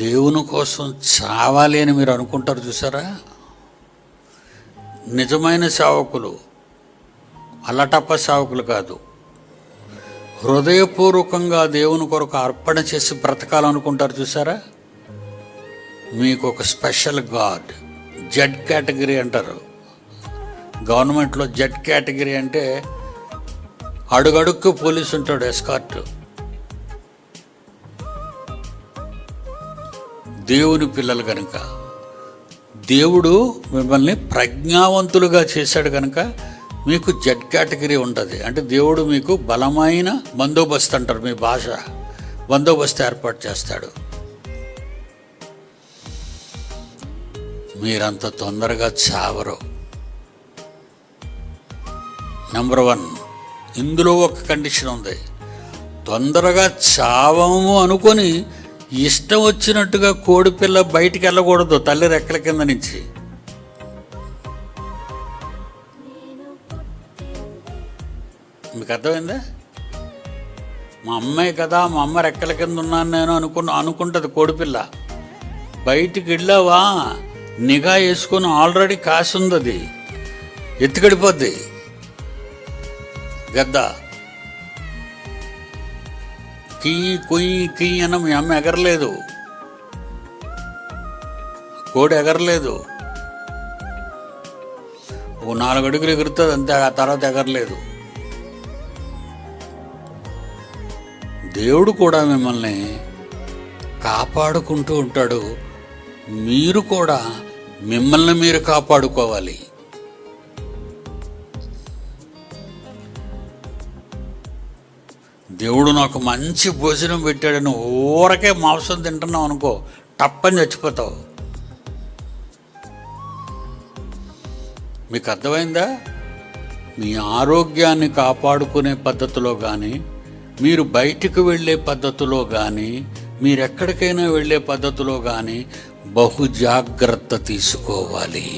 దేవుని కోసం చావాలి అని మీరు అనుకుంటారు చూసారా? నిజమైన సేవకులు అల్లటప్ప సేవకులు కాదు, హృదయపూర్వకంగా దేవుని కొరకు అర్పణ చేసి బ్రతకాలనుకుంటారు చూసారా? మీకు ఒక స్పెషల్ గాడ్, జెడ్ కేటగిరీ అంటారు. గవర్నమెంట్లో జెడ్ కేటగిరీ అంటే అడుగడుక్కు పోలీసు ఉంటాడు, ఎస్కార్ట్. దేవుని పిల్లలు కనుక దేవుడు మిమ్మల్ని ప్రజ్ఞావంతులుగా చేశాడు కనుక మీకు జెడ్ కేటగిరీ ఉంటుంది. అంటే దేవుడు మీకు బలమైన బందోబస్తు అంటారు, మీ భాష బందోబస్తు ఏర్పాటు చేస్తాడు. మీరంత తొందరగా చావరు. నెంబర్ 1, ఇందులో ఒక కండిషన్ ఉంది. తొందరగా చావము అనుకొని ఇష్టం వచ్చినట్టుగా కోడిపిల్ల బయటికి వెళ్ళకూడదు తల్లి రెక్కల కింద నుంచి. మీకు అర్థమైందా? మా అమ్మాయి కదా, మా అమ్మ రెక్కల కింద ఉన్నాను నేను అనుకుంటుంది కోడిపిల్ల. బయటికి వెళ్ళావా నిఘా వేసుకొని ఆల్రెడీ కాసి ఉంది, అది ఎత్తుకడిపోద్ది గద్ద. కీ కొయ్యి కీ అన్న మీ అమ్మ ఎగరలేదు, కోడి ఎగరలేదు. ఓ 4 అడుగులు ఎగురుతుంది అంతే, ఆ తర్వాత ఎగరలేదు. దేవుడు కూడా మిమ్మల్ని కాపాడుకుంటూ ఉంటాడు. మీరు కూడా మిమ్మల్ని మీరు కాపాడుకోవాలి. దేవుడు నాకు మంచి భోజనం పెట్టాడని ఊరకే మాంసం తింటున్నావు అనుకో, టప్పని చచ్చిపోతావు. మీకు అర్థమైందా? మీ ఆరోగ్యాన్ని కాపాడుకునే పద్ధతిలో కానీ, మీరు బయటికి వెళ్ళే పద్ధతిలో కానీ, మీరెక్కడికైనా వెళ్ళే పద్ధతిలో కానీ బహు జాగ్రత్త తీసుకోవాలి.